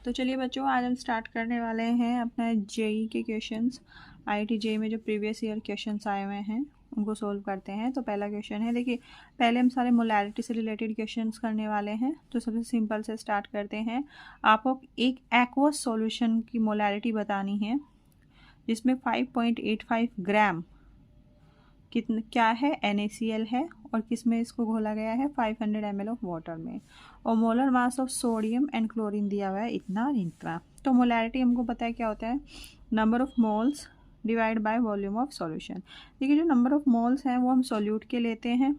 तो चलिए बच्चों, आज हम स्टार्ट करने वाले हैं अपना जेई के क्वेश्चंस। आईआईटी जेई में जो प्रीवियस ईयर क्वेश्चंस आए हुए हैं उनको सोल्व करते हैं। तो पहला क्वेश्चन है, देखिए पहले हम सारे मोलैरिटी से रिलेटेड क्वेश्चंस करने वाले हैं। तो सबसे सिंपल से स्टार्ट करते हैं। आपको एक एक्वस सॉल्यूशन की मोलैरिटी बतानी है जिसमें 5.85 ग्राम क्या है, NaCl है, और किस में इसको घोला गया है, 500 ml ऑफ वाटर में, और molar mass of sodium and chlorine दिया हुआ है इतना इतना। तो मोलैरिटी हमको पता है क्या होता है, number of moles divide by volume of solution. देखिए जो नंबर ऑफ मोल्स हैं वो हम सॉल्यूट के लेते हैं,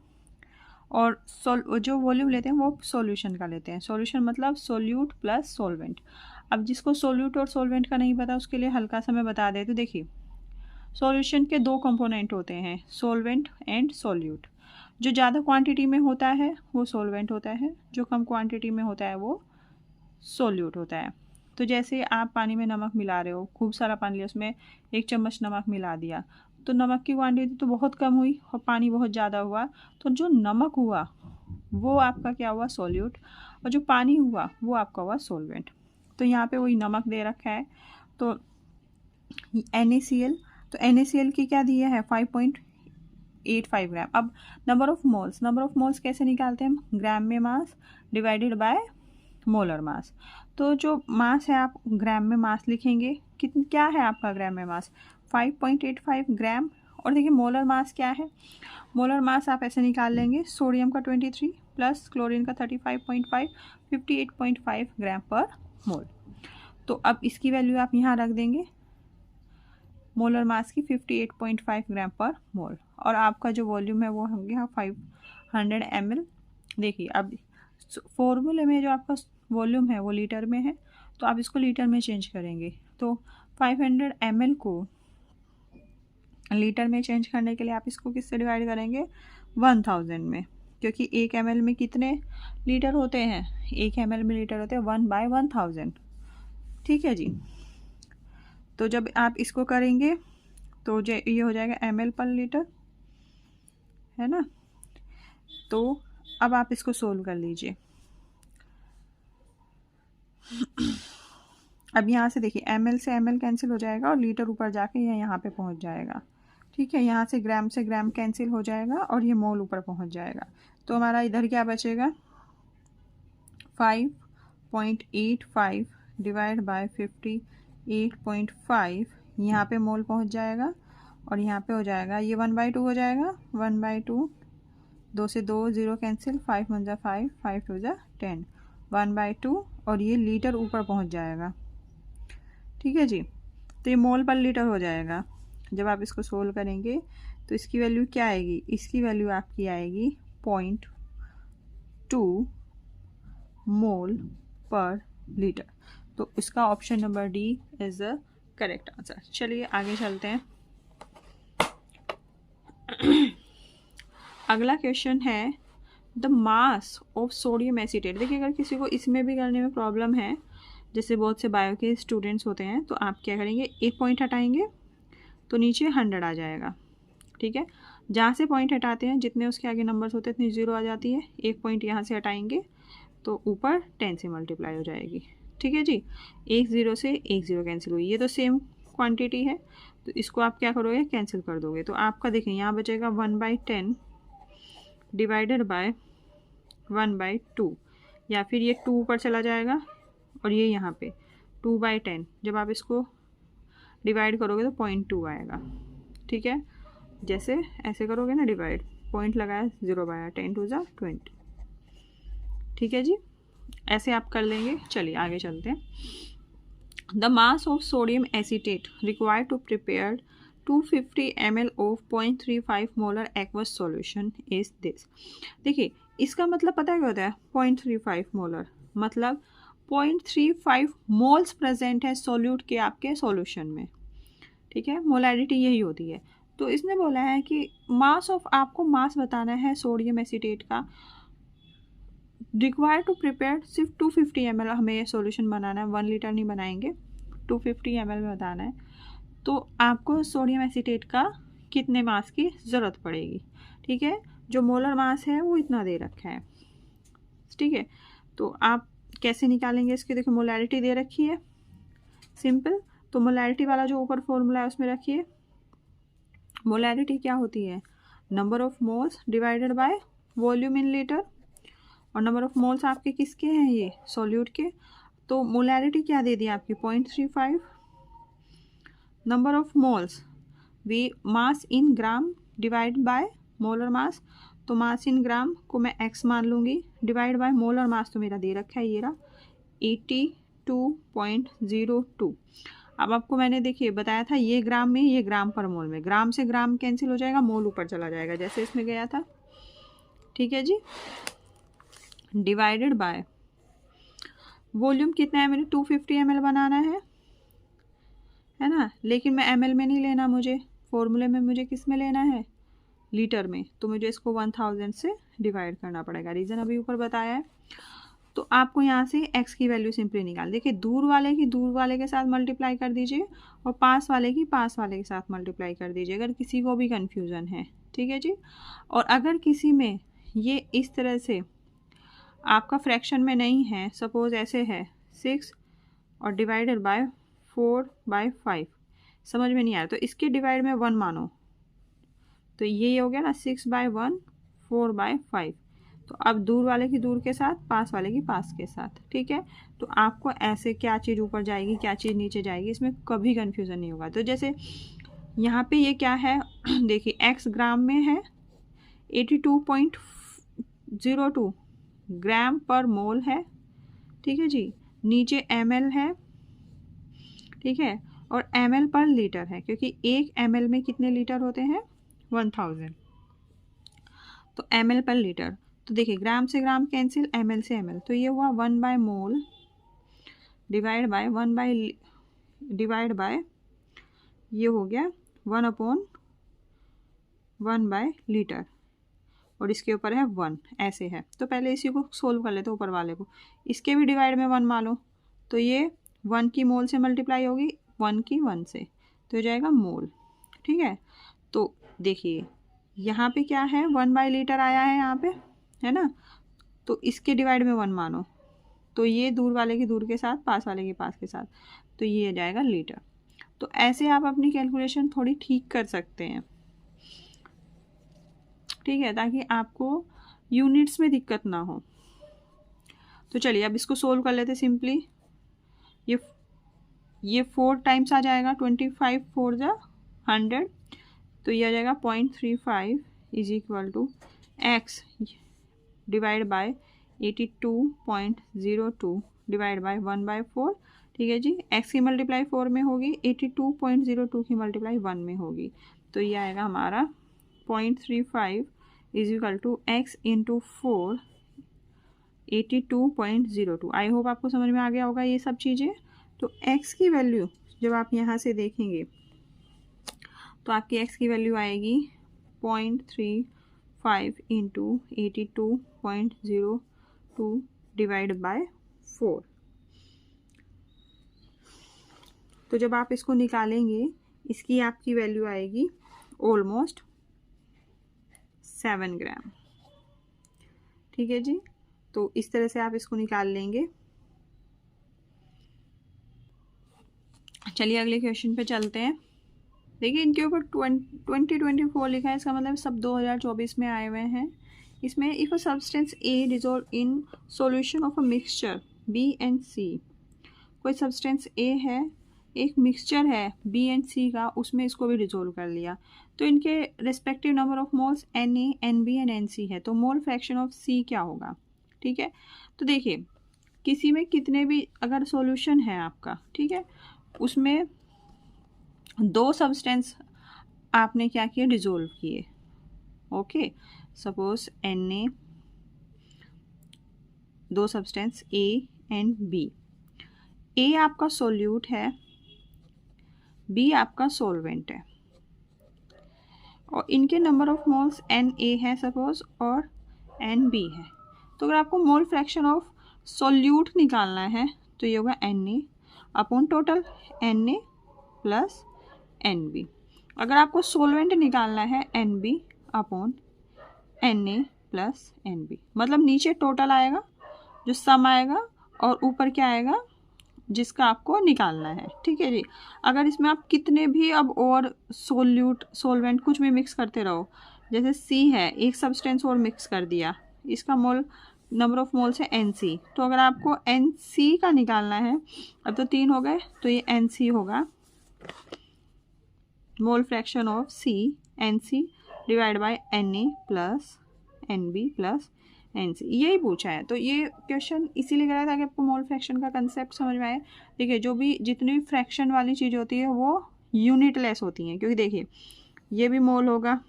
और जो वॉल्यूम लेते हैं वो सॉल्यूशन का लेते हैं। सॉल्यूशन मतलब सोल्यूट प्लस सॉल्वेंट। अब जिसको सोल्यूट और सॉल्वेंट का नहीं पता उसके लिए हल्का सा मैं बता दें। तो देखिए सॉल्यूशन के दो कंपोनेंट होते हैं, सॉल्वेंट एंड सॉल्यूट। जो ज़्यादा क्वांटिटी में होता है वो सॉल्वेंट होता है, जो कम क्वांटिटी में होता है वो सॉल्यूट होता है। तो जैसे आप पानी में नमक मिला रहे हो, खूब सारा पानी लिया, उसमें 1 चम्मच नमक मिला दिया, तो नमक की क्वांटिटी तो बहुत कम हुई और पानी बहुत ज़्यादा हुआ, तो जो नमक हुआ वो आपका क्या हुआ, सॉल्यूट, और जो पानी हुआ वो आपका हुआ सॉल्वेंट। तो यहाँ पे वही नमक दे रखा है, तो NaCl, तो NaCl की क्या दिया है, 5.85 ग्राम। अब नंबर ऑफ मोल्स कैसे निकालते हैं हम, ग्राम में मास डिवाइडेड बाय मोलर मास। तो जो मास है आप ग्राम में मास लिखेंगे, क्या है आपका ग्राम में मास, 5.85 ग्राम। और देखिए मोलर मास क्या है, मोलर मास आप ऐसे निकाल लेंगे, सोडियम का 23 प्लस क्लोरीन का 35.5, 58.5 ग्राम पर मोल। तो अब इसकी वैल्यू आप यहाँ रख देंगे, मोलर मास की 58.5 ग्राम पर मोल, और आपका जो वॉल्यूम है वो हो गया 500 ml। देखिए अब फॉर्मूले में जो आपका वॉल्यूम है वो लीटर में है, तो आप इसको लीटर में चेंज करेंगे। तो 500 ml को लीटर में चेंज करने के लिए आप इसको किससे डिवाइड करेंगे, 1000 में, क्योंकि 1 ml में कितने लीटर होते हैं, 1 ml में लीटर होते हैं 1/1000। ठीक है जी। तो जब आप इसको करेंगे तो ये हो जाएगा ml पर लीटर, है ना। तो अब आप इसको सोल्व कर लीजिए। अब यहाँ से देखिए ml से ml कैंसिल हो जाएगा और लीटर ऊपर जाके ये यहाँ पे पहुँच जाएगा। ठीक है, यहाँ से ग्राम कैंसिल हो जाएगा और ये मोल ऊपर पहुँच जाएगा। तो हमारा इधर क्या बचेगा, 5.85 डिवाइड बाय 58.5, यहाँ पे मोल पहुँच जाएगा, और यहाँ पे हो जाएगा ये 1/2 हो जाएगा, 1/2, 2 से 2 0 कैंसिल, 5 1 जा 5, 5 2 जा 10, 1/2, और ये लीटर ऊपर पहुँच जाएगा। ठीक है जी। तो ये मोल पर लीटर हो जाएगा। जब आप इसको सोल्व करेंगे तो इसकी वैल्यू क्या आएगी, इसकी वैल्यू आपकी आएगी 0.2 मोल पर लीटर। तो इसका option number D is the correct answer. चलिए आगे चलते हैं। अगला क्वेश्चन है, the mass of sodium acetate. देखिए अगर किसी को इसमें भी करने में प्रॉब्लम है, जैसे बहुत से बायो के स्टूडेंट्स होते हैं, तो आप क्या करेंगे, एक पॉइंट हटाएंगे तो नीचे 100 आ जाएगा। ठीक है, जहाँ से पॉइंट हटाते हैं जितने उसके आगे नंबर्स होते हैं इतनी जीरो आ जाती है। एक पॉइंट यहाँ से हटाएंगे तो ऊपर 10 से मल्टीप्लाई हो जाएगी। ठीक है जी, एक ज़ीरो से एक ज़ीरो कैंसिल हुई, ये तो सेम क्वांटिटी है, तो इसको आप क्या करोगे, कैंसिल कर दोगे। तो आपका देखें यहाँ बचेगा 1/10 डिवाइडेड बाय 1/2, या फिर ये 2 ऊपर चला जाएगा और ये यहाँ पे 2/10, जब आप इसको डिवाइड करोगे तो 0.2 आएगा। ठीक है, जैसे ऐसे करोगे ना डिवाइड, पॉइंट लगाया 0 10 2 जा 20। ठीक है जी, ऐसे आप कर लेंगे। चलिए आगे चलते हैं। The mass of sodium acetate required to prepare 250 ml of 0.35 molar aqueous solution is this. देखिए इसका मतलब पता है क्या होता है, 0.35 मोलर मतलब 0.35 मोल्स प्रेजेंट है सॉल्यूट के आपके सॉल्यूशन में। ठीक है, मोलैरिटी यही होती है। तो इसने बोला है कि मास ऑफ, आपको मास बताना है सोडियम एसीटेट का, रिक्वायर टू प्रिपेयर सिर्फ 250 ml हमें ये सॉल्यूशन बनाना है, 1 लीटर नहीं बनाएंगे, 250 ml में बताना है। तो आपको सोडियम एसीटेट का कितने मास की ज़रूरत पड़ेगी। ठीक है, जो मोलर मास है वो इतना दे रखा है। ठीक है, तो आप कैसे निकालेंगे इसकी, देखो मोलैरिटी दे रखी है सिंपल, तो मोलैरिटी वाला जो ऊपर फॉर्मूला है उसमें रखिए। मोलैरिटी क्या होती है, number of moles divided by volume in litre, और नंबर ऑफ मोल्स आपके किसके हैं, ये सॉल्यूट के। तो मोलैरिटी क्या दे दी आपकी 0.35, number of moles V mass in gram divide by molar मास, तो मास इन ग्राम को मैं x मान लूँगी, डिवाइड बाय मोलर मास तो मेरा दे रखा है ये रहा 82.02। अब आपको मैंने देखिए बताया था ये ग्राम में, ये ग्राम पर मोल में, ग्राम से ग्राम कैंसिल हो जाएगा, मोल ऊपर चला जाएगा जैसे इसमें गया था, ठीक है जी। डिवाइडेड बाय वॉल्यूम कितना है मेरे 250 ml बनाना है ना, लेकिन मैं ml में नहीं लेना, मुझे फॉर्मूले में मुझे किस में लेना है, लीटर में, तो मुझे इसको 1000 से डिवाइड करना पड़ेगा, रीज़न अभी ऊपर बताया है। तो आपको यहाँ से x की वैल्यू सिंपली निकाल, देखिए दूर वाले की दूर वाले के साथ मल्टीप्लाई कर दीजिए और पास वाले की पास वाले के साथ मल्टीप्लाई कर दीजिए अगर किसी को भी कन्फ्यूज़न है, ठीक है जी। और अगर किसी में ये इस तरह से आपका फ्रैक्शन में नहीं है, सपोज ऐसे है 6 और डिवाइडेड बाय 4/5, समझ में नहीं आया तो इसके डिवाइड में 1 मानो, तो ये हो गया ना 6/1 4/5। तो अब दूर वाले की दूर के साथ, पास वाले की पास के साथ, ठीक है। तो आपको ऐसे क्या चीज़ ऊपर जाएगी क्या चीज़ नीचे जाएगी इसमें कभी कन्फ्यूज़न नहीं होगा। तो जैसे यहाँ पे ये क्या है देखिए x ग्राम में है 82.02 ग्राम पर मोल है, ठीक है जी। नीचे ml है, ठीक है, और ml पर लीटर है, क्योंकि 1 ml में कितने लीटर होते हैं 1000, तो ml पर लीटर। तो देखिए ग्राम से ग्राम कैंसिल, ml से ml, तो ये हुआ 1/मोल डिवाइड बाय ये हो गया 1/1/लीटर, और इसके ऊपर है 1, ऐसे है। तो पहले इसी को सोल्व कर लेते ऊपर वाले को, इसके भी डिवाइड में 1 मानो, तो ये 1 की मोल से मल्टीप्लाई होगी 1 की 1 से, तो हो जाएगा मोल, ठीक है। तो देखिए यहाँ पे क्या है 1/लीटर आया है यहाँ पे, है ना, तो इसके डिवाइड में 1 मानो, तो ये दूर वाले की दूर के साथ, पास वाले के पास के साथ, तो ये आ जाएगा लीटर। तो ऐसे आप अपनी कैलकुलेशन थोड़ी ठीक कर सकते हैं, ठीक है, ताकि आपको यूनिट्स में दिक्कत ना हो। तो चलिए अब इसको सोल्व कर लेते सिंपली। ये 4 टाइम्स आ जाएगा, 25 4 जा 100, तो ये आ जाएगा 0.35 is equal to x divide by 82.02 divide by 1/4, ठीक है जी। x की मल्टीप्लाई 4 में होगी, 82.02 की मल्टीप्लाई 1 में होगी, तो ये आएगा हमारा 0.35 is equal to x into 4 82.02। I hope आपको समझ में आ गया होगा ये सब चीज़ें। तो x की वैल्यू जब आप यहाँ से देखेंगे तो आपकी x की वैल्यू आएगी 0.35 इंटू 82.02 डिवाइड बाय 4। तो जब आप इसको निकालेंगे इसकी आपकी वैल्यू आएगी ऑलमोस्ट 7 ग्राम, ठीक है जी। तो इस तरह से आप इसको निकाल लेंगे। चलिए अगले क्वेश्चन पे चलते हैं। देखिए इनके ऊपर 2024 लिखा है, इसका मतलब सब 2024 में आए हुए हैं। इसमें if a substance A dissolve in solution of a mixture B and C, कोई सब्सटेंस ए है, एक मिक्सचर है बी एंड सी का, उसमें इसको भी डिजोल्व कर लिया, तो इनके respective number of moles N A n B and n C है, तो मोल फ्रैक्शन ऑफ सी क्या होगा, ठीक है। तो देखिए किसी में कितने भी अगर सॉल्यूशन है आपका, ठीक है, उसमें 2 सब्सटेंस आपने क्या किया डिजोल्व किए, okay. Suppose an A, 2 substance A and B, A आपका सोल्यूट है, बी आपका सॉल्वेंट है, और इनके number of moles N A है सपोज और एन बी है। तो अगर आपको मोल फ्रैक्शन ऑफ सोल्यूट निकालना है तो ये होगा n A upon total n A plus n B. अगर आपको सोलवेंट निकालना है n B upon n A plus n B, मतलब नीचे टोटल आएगा जो सम आएगा और ऊपर क्या आएगा जिसका आपको निकालना है। ठीक है जी। अगर इसमें आप कितने भी अब और सोलवेंट कुछ भी मिक्स करते रहो, जैसे सी है, एक सब्सटेंस और मिक्स कर दिया, इसका मोल नंबर ऑफ मोल्स है NC, तो अगर आपको NC का निकालना है, अब तो 3 हो गए, तो ये NC होगा, mole fraction of C NC divide by Na plus NB plus NC, यही पूछा है। तो ये क्वेश्चन इसीलिए करा था कि आपको मोल फ्रैक्शन का कंसेप्ट समझ में आए। देखिए जो भी जितनी भी फ्रैक्शन वाली चीज़ होती है वो यूनिटलेस होती हैं, क्योंकि देखिए ये भी मोल होगा,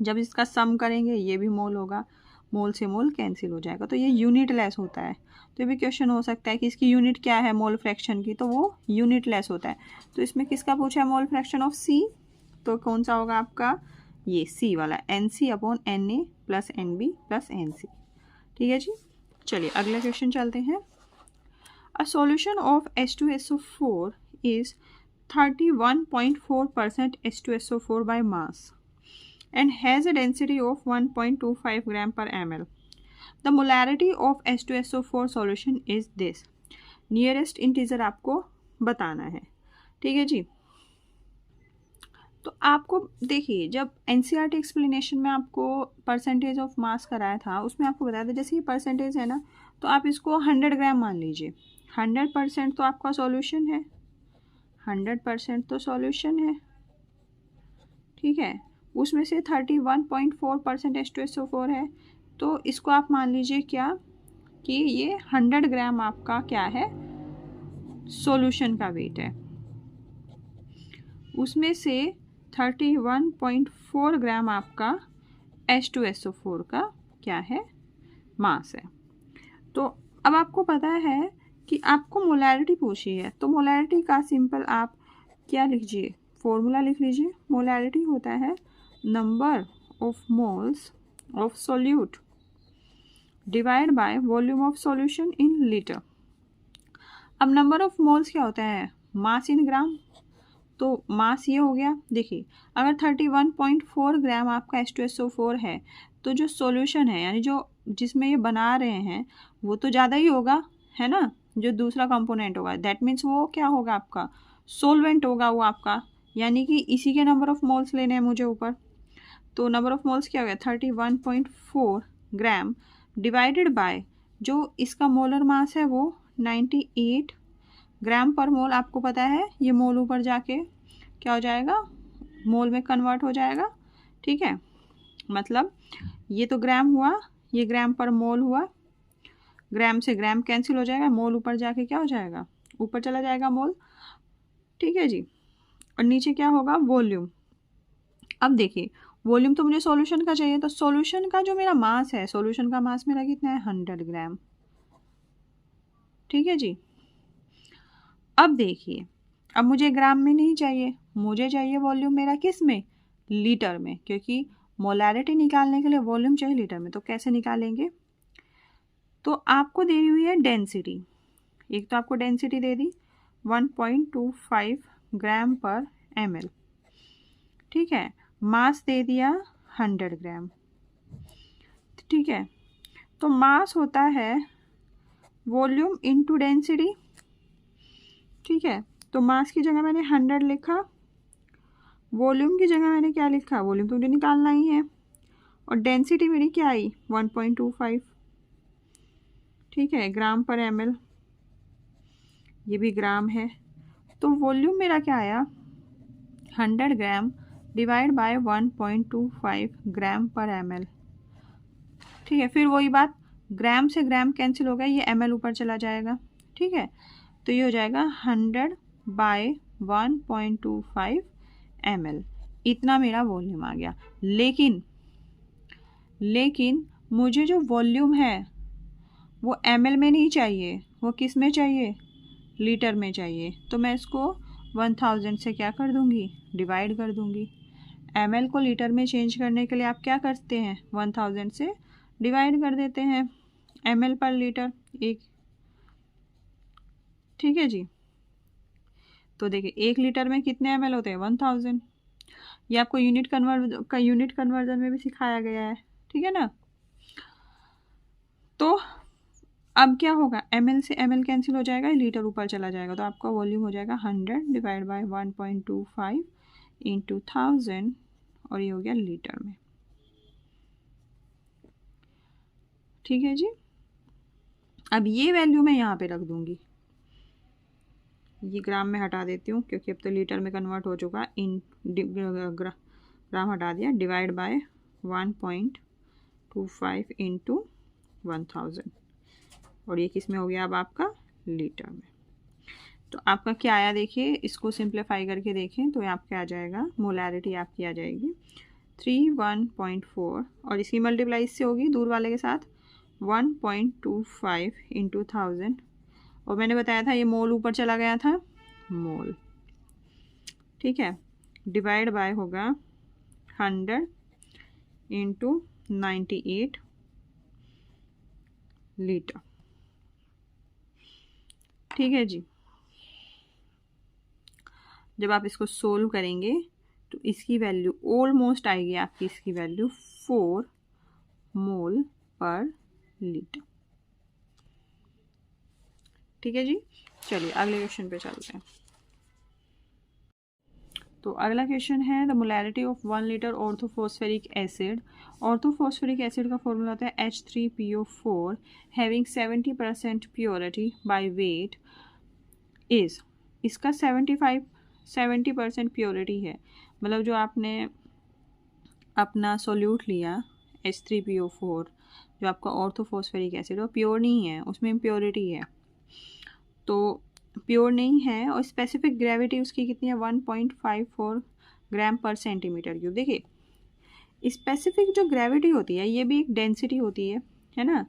जब इसका सम करेंगे ये भी मोल होगा, मोल से मोल कैंसिल हो जाएगा, तो ये यूनिटलेस होता है। तो ये भी क्वेश्चन हो सकता है कि इसकी यूनिट क्या है मोल फ्रैक्शन की, तो वो यूनिटलेस होता है। तो इसमें किसका पूछा है मोल फ्रैक्शन ऑफ C, तो कौन सा होगा आपका ये C वाला, NC upon Na plus NB plus NC। ठीक है जी। चलिए अगले क्वेश्चन चलते हैं। A solution of H2SO4 is 31.4% H2SO4 by mass and has a density of 1.25 gram per ml. The molarity of H2SO4 solution is this. Nearest integer आपको बताना है। ठीक है जी। तो आपको देखिए जब NCERT एक्सप्लेनेशन में आपको परसेंटेज ऑफ मास कराया था, उसमें आपको बताया था जैसे ये परसेंटेज है ना, तो आप इसको 100 ग्राम मान लीजिए। 100% तो आपका सॉल्यूशन है, 100% तो सॉल्यूशन है। ठीक है, उसमें से 31.4% H2SO4 है, तो इसको आप मान लीजिए क्या कि ये 100 ग्राम आपका क्या है सॉल्यूशन का वेट है, उसमें से 31.4 ग्राम आपका H2SO4 का क्या है मास है। तो अब आपको पता है कि आपको मोलैरिटी पूछी है, तो मोलैरिटी का सिंपल आप क्या लीजिए, फॉर्मूला लिख लीजिए। मोलैरिटी होता है number of moles of solute divide by volume of solution in litre. अब नंबर ऑफ मोल्स क्या होता है, मास इन ग्राम, तो मास ये हो गया। देखिए अगर 31.4 ग्राम आपका H2SO4 है, तो जो सॉल्यूशन है यानी जो जिसमें ये बना रहे हैं वो तो ज़्यादा ही होगा, है ना, जो दूसरा कंपोनेंट होगा, दैट मीन्स वो क्या होगा आपका सोलवेंट होगा वो आपका, यानी कि इसी के नंबर ऑफ मोल्स लेने हैं मुझे ऊपर। तो नंबर ऑफ मोल्स क्या हो गया 31.4 ग्राम डिवाइडेड बाय जो इसका मोलर मास है वो 98 ग्राम पर मोल। आपको पता है ये मोल ऊपर जाके क्या हो जाएगा, मोल में कन्वर्ट हो जाएगा। ठीक है, मतलब ये तो ग्राम हुआ, ये ग्राम पर मोल हुआ, ग्राम से ग्राम कैंसिल हो जाएगा, मोल ऊपर जाके क्या हो जाएगा, ऊपर चला जाएगा मोल। ठीक है जी। और नीचे क्या होगा वॉल्यूम। अब देखिए वॉल्यूम तो मुझे सॉल्यूशन का चाहिए, तो सॉल्यूशन का जो मेरा मास है, सॉल्यूशन का मास मेरा कितना है 100 ग्राम। ठीक है जी। अब देखिए अब मुझे ग्राम में नहीं चाहिए, मुझे चाहिए वॉल्यूम मेरा किस में, लीटर में, क्योंकि मोलैरिटी निकालने के लिए वॉल्यूम चाहिए लीटर में। तो कैसे निकालेंगे, तो आपको दी हुई है डेंसिटी, एक तो आपको डेंसिटी दे दी 1.25 ग्राम पर ml। ठीक है, मास दे दिया 100 ग्राम। ठीक है, तो मास होता है वॉल्यूम इनटू डेंसिटी। ठीक है, तो मास की जगह मैंने 100 लिखा, वॉल्यूम की जगह मैंने क्या लिखा, वॉल्यूम तो मुझे निकालना ही है, और डेंसिटी मेरी क्या आई 1.25। ठीक है, ग्राम पर ml, ये भी ग्राम है, तो वॉल्यूम मेरा क्या आया 100 ग्राम डिवाइड बाय 1.25 ग्राम पर ml। ठीक है, फिर वही बात, ग्राम से ग्राम कैंसिल हो गया, ये ml ऊपर चला जाएगा। ठीक है, तो ये हो जाएगा 100 बाय 1.25 ml, इतना मेरा वॉल्यूम आ गया। लेकिन मुझे जो वॉल्यूम है वो ml में नहीं चाहिए, वो किस में चाहिए, लीटर में चाहिए। तो मैं इसको 1000 से क्या कर दूंगी, डिवाइड कर दूंगी। ml को लीटर में चेंज करने के लिए आप क्या करते हैं, 1000 से डिवाइड कर देते हैं, ml पर लीटर एक। ठीक है जी। तो देखिए 1 लीटर में कितने ml होते हैं 1000। ये आपको यूनिट कन्वर्जन में भी सिखाया गया है। ठीक है ना। तो अब क्या होगा, ml से ml कैंसिल हो जाएगा, लीटर ऊपर चला जाएगा, तो आपका वॉल्यूम हो जाएगा 100 डिवाइड बाय 1.25 इंटू 1000 और ये हो गया लीटर में। ठीक है जी। अब ये वैल्यू मैं यहाँ पे रख दूँगी, ये ग्राम में हटा देती हूँ क्योंकि अब तो लीटर में कन्वर्ट हो चुका। इन ग्राम हटा दिया, डिवाइड बाय 1.25 इंटू 1000 और ये किस में हो गया अब आपका लीटर में। तो आपका क्या आया देखिए, इसको सिंप्लीफाई करके देखें तो यहाँ पे आ जाएगा, मोलैरिटी आपकी आ जाएगी 31.4 और इसकी मल्टीप्लाई इससे होगी दूर वाले के साथ 1.25 इंटू 1000 और मैंने बताया था ये मोल ऊपर चला गया था, मोल। ठीक है, डिवाइड बाय होगा 100 इंटू 98 लीटर। ठीक है जी। जब आप इसको सोल्व करेंगे तो इसकी वैल्यू ऑलमोस्ट आएगी आपकी, इसकी वैल्यू 4 मोल पर लीटर। ठीक है जी। चलिए अगले क्वेश्चन पे चलते हैं। तो अगला क्वेश्चन है the molarity of 1 litre orthophosphoric acid. Orthophosphoric acid का फॉर्मूला होता है H3PO4 having 70% purity by weight is. इसका 70% प्योरिटी है, मतलब जो आपने अपना सोल्यूट लिया H3PO4 जो आपका ऑर्थोफॉस्फेरिक एसिड वो प्योर नहीं है, उसमें इम्प्योरिटी है, तो प्योर नहीं है और स्पेसिफिक ग्रेविटी उसकी कितनी है 1.54 ग्राम पर सेंटीमीटर क्यूब। देखिए स्पेसिफिक जो ग्रेविटी होती है ये भी एक डेंसिटी होती है ना।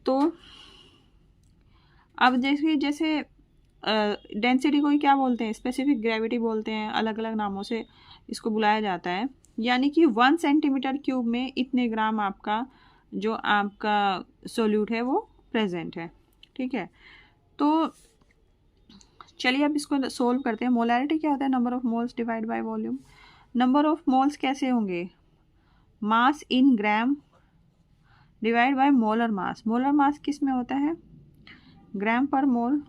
तो अब जैसे डेंसिटी को ही क्या बोलते हैं, स्पेसिफिक ग्रेविटी बोलते हैं, अलग अलग नामों से इसको बुलाया जाता है। यानी कि 1 सेंटीमीटर क्यूब में इतने ग्राम आपका जो आपका सोल्यूट है वो प्रेजेंट है। ठीक है, तो चलिए अब इसको सोल्व करते हैं। मोलैरिटी क्या होता है, number of moles divide by volume. Number of moles कैसे होंगे, mass in gram divide by molar mass. Molar mass किस में होता है, ग्राम पर मोल,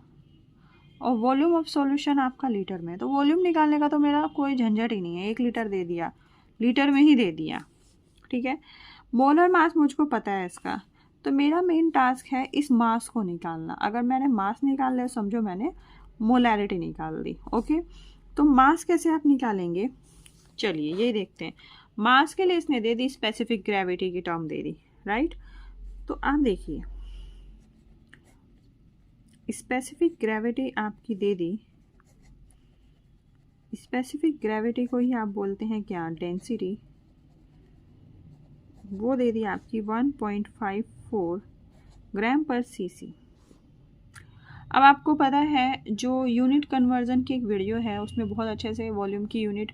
और वॉल्यूम ऑफ सॉल्यूशन आपका लीटर में। तो वॉल्यूम निकालने का तो मेरा कोई झंझट ही नहीं है, 1 लीटर दे दिया, लीटर में ही दे दिया। ठीक है, मोलर मास मुझको पता है इसका, तो मेरा मेन टास्क है इस मास को निकालना। अगर मैंने मास निकाल लिया समझो मैंने मोलैरिटी निकाल दी। ओके, तो मास कैसे आप निकालेंगे, चलिए यही देखते हैं। मास के लिए इसने दे दी स्पेसिफिक ग्रेविटी की टर्म दे दी, राइट। तो आप देखिए स्पेसिफिक ग्रेविटी आपकी दे दी, स्पेसिफिक ग्रेविटी को ही आप बोलते हैं क्या, डेंसिटी। वो दे दी आपकी 1.54 ग्राम पर सीसी। अब आपको पता है जो यूनिट कन्वर्जन की एक वीडियो है उसमें बहुत अच्छे से वॉल्यूम की यूनिट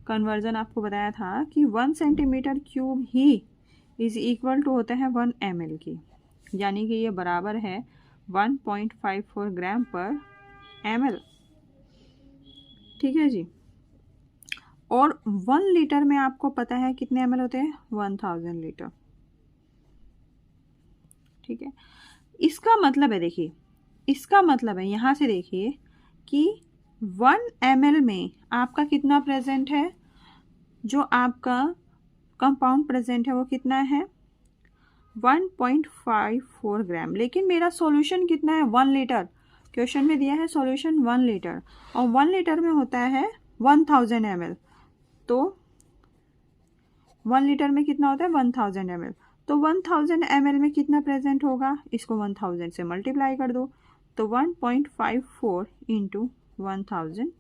कन्वर्जन आपको बताया था कि 1 सेंटीमीटर क्यूब ही इज इक्वल टू होता है 1 ml की, यानी कि ये बराबर है 1.54 ग्राम पर ml। ठीक है जी, और 1 लीटर में आपको पता है कितने ml होते हैं, 1000 लीटर। ठीक है, इसका मतलब है, देखिए इसका मतलब है यहाँ से देखिए कि 1 ml में आपका कितना प्रेजेंट है, जो आपका कंपाउंड प्रेजेंट है वो कितना है 1.54 ग्राम। लेकिन मेरा सॉल्यूशन कितना है 1 लीटर, क्वेश्चन में दिया है सॉल्यूशन 1 लीटर और 1 लीटर में होता है 1000 ml। तो 1 लीटर में कितना होता है 1000 ml, तो 1000 ml में कितना प्रेजेंट होगा, इसको 1000 से मल्टीप्लाई कर दो, तो 1.54 इंटू 1000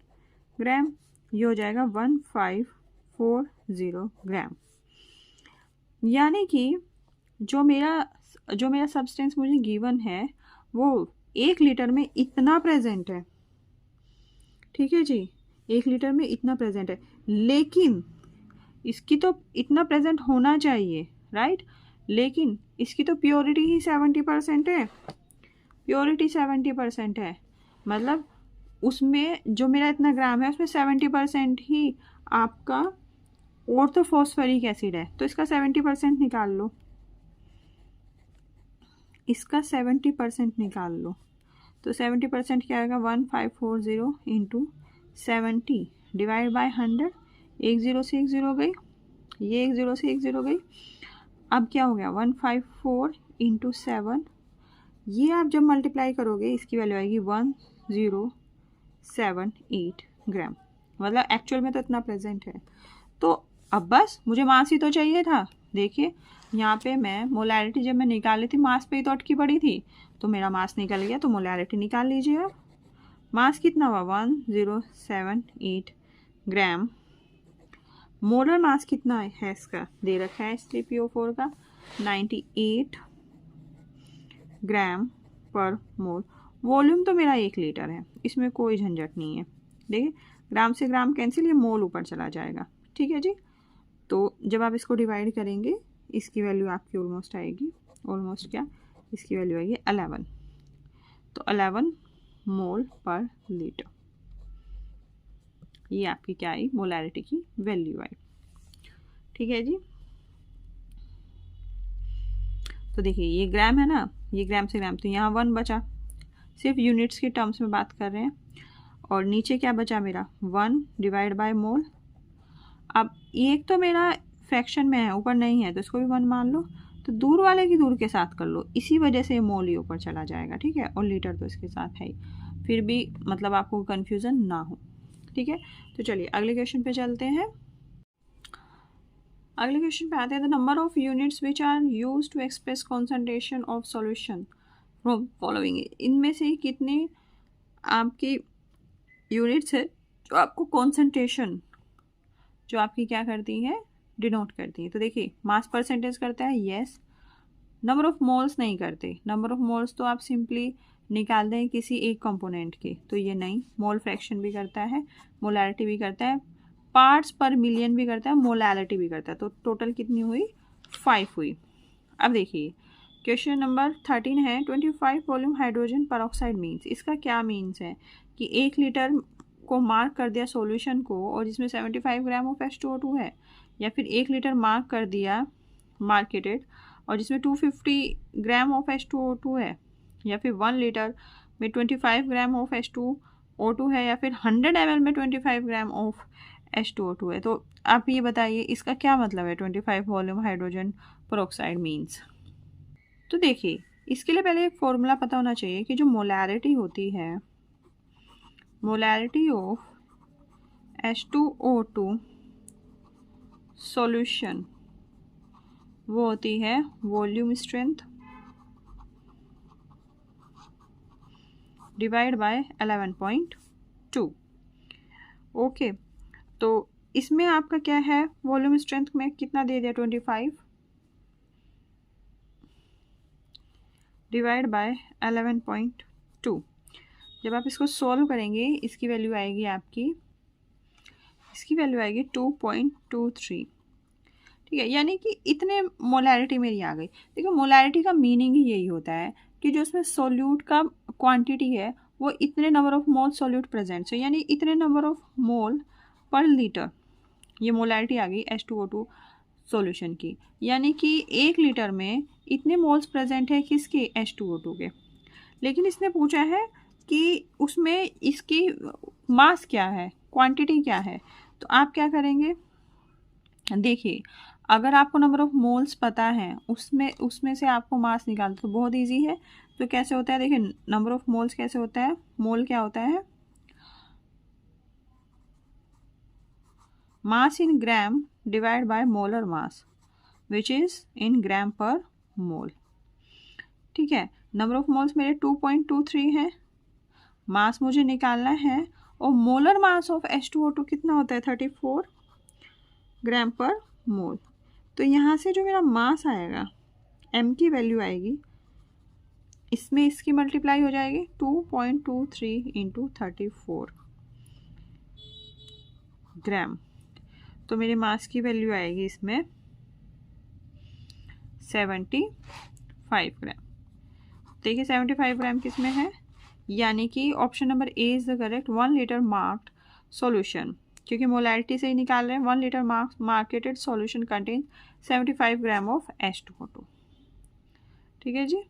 ग्राम, ये हो जाएगा 1540 ग्राम। यानी कि जो मेरा सब्सटेंस मुझे गिवन है वो 1 लीटर में इतना प्रेजेंट है। ठीक है जी, 1 लीटर में इतना प्रेजेंट है, लेकिन इसकी तो इतना प्रेजेंट होना चाहिए, राइट, लेकिन इसकी तो प्योरिटी ही 70% है, प्योरिटी 70% है, मतलब उसमें जो मेरा इतना ग्राम है उसमें 70% ही आपका ऑर्थोफॉस्फेरिक एसिड है, तो इसका 70% निकाल लो। इसका 70% निकाल लो। तो 70% क्या आएगा, 1540 इंटू 70 डिवाइड बाय 100। एक ज़ीरो से एक ज़ीरो गई, ये एक ज़ीरो से एक ज़ीरो गई। अब क्या हो गया, 154 इंटू 7, ये आप जब मल्टीप्लाई करोगे इसकी वैल्यू आएगी 1078 ग्राम। मतलब एक्चुअल में तो इतना प्रेजेंट है। तो अब बस मुझे मास ही तो चाहिए था। देखिए यहाँ पे मैं मोलैरिटी जब मैं निकाली थी मास पे ही तो अटकी पड़ी थी, तो मेरा मास निकल गया। तो मोलैरिटी निकाल लीजिए आप। मास कितना हुआ, 1078 ग्राम। मोलर मास कितना है इसका दे रखा है H3PO4 का, 98 ग्राम पर मोल। वॉल्यूम तो मेरा 1 लीटर है, इसमें कोई झंझट नहीं है। देखिए ग्राम से ग्राम कैंसिल, ये मोल ऊपर चला जाएगा। ठीक है जी। तो जब आप इसको डिवाइड करेंगे इसकी वैल्यू आपकी ऑलमोस्ट आएगी, ऑलमोस्ट क्या, इसकी वैल्यू आएगी 11। तो 11 मोल पर लीटर, ये आपकी क्या आई, मोलैरिटी की वैल्यू आई। ठीक है जी। तो देखिए ये ग्राम है ना, ये ग्राम से ग्राम, तो यहाँ 1 बचा, सिर्फ यूनिट्स के टर्म्स में बात कर रहे हैं। और नीचे क्या बचा मेरा, 1 डिवाइड बाय मोल। अब एक तो मेरा फ्रैक्शन में है, ऊपर नहीं है, तो इसको भी 1 मान लो। तो दूर वाले की दूर के साथ कर लो, इसी वजह से मोल ही ऊपर चला जाएगा। ठीक है, और लीटर तो इसके साथ है ही, फिर भी मतलब आपको कन्फ्यूज़न ना हो। ठीक है, तो चलिए अगले क्वेश्चन पे चलते हैं। अगले क्वेश्चन पे आते हैं। The number of units which are use to express concentration of solution from following. इनमें से कितने आपकी यूनिट्स है जो आपको कॉन्सेंट्रेशन, जो आपकी क्या करती है, डिनोट करती है। तो देखिए मास परसेंटेज करता है, यस। नंबर ऑफ मोल्स नहीं करते। नंबर ऑफ मोल्स तो आप सिंपली निकाल दें किसी एक कंपोनेंट के, तो ये नहीं। मोल फ्रैक्शन भी करता है, मोलैरिटी भी करता है, पार्ट्स पर मिलियन भी करता है, मोलैलिटी भी करता है। तो टोटल कितनी हुई, 5 हुई। अब देखिए क्वेश्चन नंबर 13 है, 25 वॉल्यूम हाइड्रोजन परऑक्साइड मीन्स। इसका क्या मीन्स है कि 1 लीटर को मार्क कर दिया सॉल्यूशन को, और जिसमें 75 ग्राम ऑफ H2O2 है, या फिर 1 लीटर मार्क कर दिया मार्केटेड और जिसमें 250 ग्राम ऑफ H2O2 है, या फिर 1 लीटर में 25 ग्राम ऑफ H2O2 है, या फिर 100 ml में 25 ग्राम ऑफ H2O2 है। तो आप ये बताइए इसका क्या मतलब है 25 वॉल्यूम हाइड्रोजन परऑक्साइड मीन्स। तो देखिए इसके लिए पहले एक फॉर्मूला पता होना चाहिए कि जो मोलैरिटी होती है, मोलैरिटी ऑफ H2O2 सॉल्यूशन, वो होती है volume strength divide by 11.2। Okay, तो इसमें आपका क्या है, वॉल्यूम स्ट्रेंथ में कितना दे दिया, 25 डिवाइड बाय 11.2। जब आप इसको सॉल्व करेंगे इसकी वैल्यू आएगी आपकी, इसकी वैल्यू आएगी 2.23। ठीक है, यानी कि इतने मोलैरिटी मेरी आ गई। देखो मोलैरिटी का मीनिंग ही यही होता है कि जो उसमें सोल्यूट का क्वांटिटी है वो इतने number of mole solute present है, यानी इतने नंबर ऑफ मोल पर लीटर। ये मोलैरिटी आ गई H2O2 सॉल्यूशन की, यानी कि 1 लीटर में इतने मोल्स प्रेजेंट है किसके, H2O2 के। लेकिन इसने पूछा है कि उसमें इसकी मास क्या है, क्वांटिटी क्या है। तो आप क्या करेंगे, देखिए अगर आपको नंबर ऑफ मोल्स पता है उसमें से आपको मास निकालना तो बहुत इजी है। तो कैसे होता है, देखिए नंबर ऑफ मोल्स कैसे होता है, मोल क्या होता है, mass in gram divide by molar mass which is in gram per mole. ठीक है, नंबर ऑफ मोल्स मेरे 2.23 है, मास मुझे निकालना है, और मोलर मास ऑफ H2O2 कितना होता है, 34 ग्राम पर मोल। तो यहाँ से जो मेरा मास आएगा, m की वैल्यू आएगी, इसमें इसकी मल्टीप्लाई हो जाएगी 2.23 इंटू 34 ग्राम। तो मेरे मास की वैल्यू आएगी इसमें 75 ग्राम। देखिए 75 ग्राम किस में है, यानी कि option number A is the correct. 1 litre marked solution, क्योंकि मोलैरिटी से ही निकाल रहे हैं। 1 litre marketed solution contain 75 gram of H2O2। ठीक है जी।